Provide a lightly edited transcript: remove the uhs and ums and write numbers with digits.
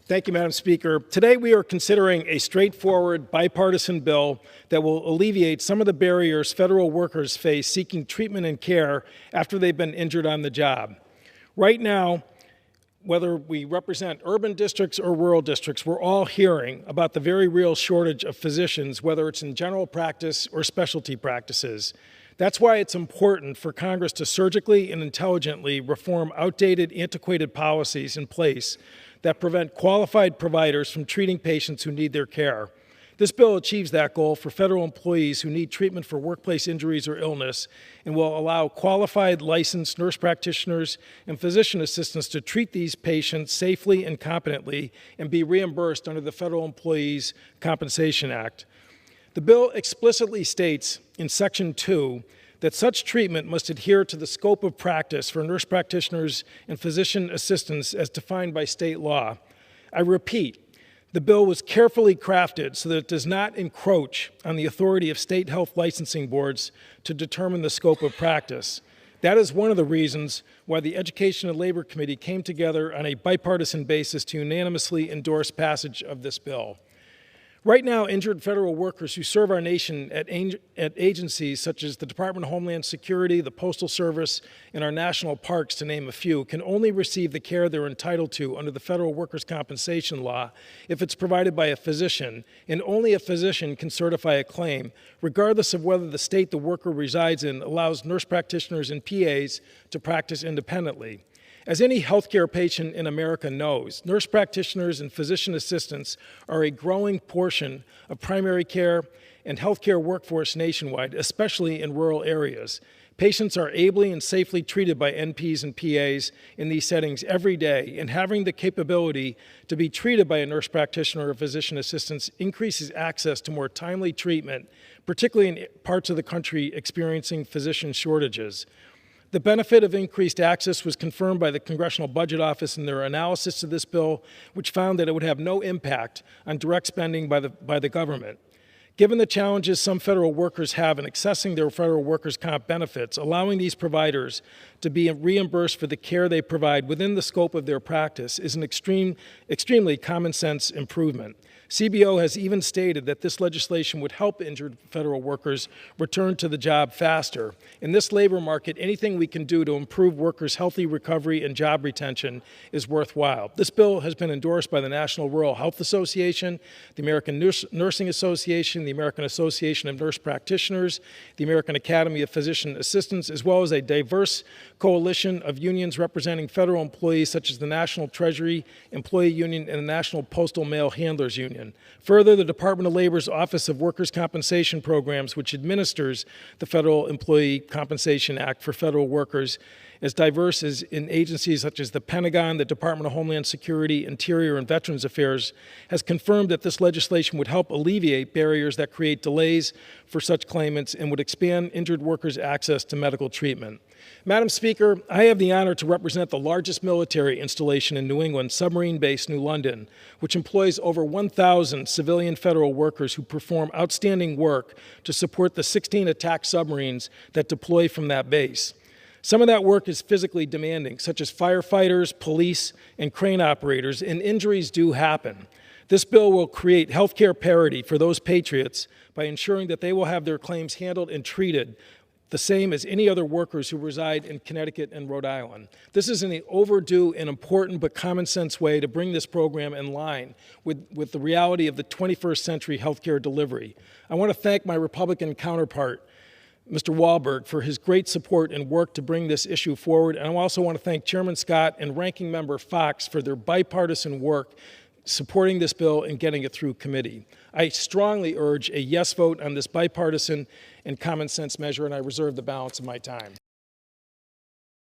Thank you, Madam Speaker. Today we are considering a straightforward bipartisan bill that will alleviate some of the barriers federal workers face seeking treatment and care after they've been injured on the job. Right now, whether we represent urban districts or rural districts, we're all hearing about the very real shortage of physicians, whether it's in general practice or specialty practices. That's why it's important for Congress to surgically and intelligently reform outdated, antiquated policies in place that prevent qualified providers from treating patients who need their care. This bill achieves that goal for federal employees who need treatment for workplace injuries or illness and will allow qualified, licensed nurse practitioners and physician assistants to treat these patients safely and competently and be reimbursed under the Federal Employees Compensation Act. The bill explicitly states in Section 2 that such treatment must adhere to the scope of practice for nurse practitioners and physician assistants as defined by state law. I repeat, the bill was carefully crafted so that it does not encroach on the authority of state health licensing boards to determine the scope of practice. That is one of the reasons why the Education and Labor Committee came together on a bipartisan basis to unanimously endorse passage of this bill. Right now, injured federal workers who serve our nation at agencies such as the Department of Homeland Security, the Postal Service, and our national parks, to name a few, can only receive the care they're entitled to under the federal workers' compensation law if it's provided by a physician, and only a physician can certify a claim, regardless of whether the state the worker resides in allows nurse practitioners and PAs to practice independently. As any healthcare patient in America knows, nurse practitioners and physician assistants are a growing portion of primary care and healthcare workforce nationwide, especially in rural areas. Patients are ably and safely treated by NPs and PAs in these settings every day, and having the capability to be treated by a nurse practitioner or physician assistant increases access to more timely treatment, particularly in parts of the country experiencing physician shortages. The benefit of increased access was confirmed by the Congressional Budget Office in their analysis of this bill, which found that it would have no impact on direct spending by the government. Given the challenges some federal workers have in accessing their federal workers' comp benefits, allowing these providers to be reimbursed for the care they provide within the scope of their practice is an extremely common sense improvement. CBO has even stated that this legislation would help injured federal workers return to the job faster. In this labor market, anything we can do to improve workers' healthy recovery and job retention is worthwhile. This bill has been endorsed by the National Rural Health Association, the American Nursing Association, the American Association of Nurse Practitioners, the American Academy of Physician Assistants, as well as a diverse coalition of unions representing federal employees such as the National Treasury Employee Union and the National Postal Mail Handlers Union. Further, the Department of Labor's Office of Workers' Compensation Programs, which administers the Federal Employee Compensation Act for federal workers, as diverse as in agencies such as the Pentagon, the Department of Homeland Security, Interior, and Veterans Affairs, has confirmed that this legislation would help alleviate barriers that create delays for such claimants and would expand injured workers' access to medical treatment. Madam Speaker, I have the honor to represent the largest military installation in New England, SUBASE New London, which employs over 1,000 civilian federal workers who perform outstanding work to support the 16 attack submarines that deploy from that base. Some of that work is physically demanding, such as firefighters, police, and crane operators, and injuries do happen. This bill will create healthcare parity for those patriots by ensuring that they will have their claims handled and treated the same as any other workers who reside in Connecticut and Rhode Island. This is an overdue and important but common sense way to bring this program in line with the reality of the 21st century healthcare delivery. I want to thank my Republican counterpart, Mr. Wahlberg, for his great support and work to bring this issue forward. And I also want to thank Chairman Scott and Ranking Member Fox for their bipartisan work supporting this bill and getting it through committee. I strongly urge a yes vote on this bipartisan and common sense measure, and I reserve the balance of my time.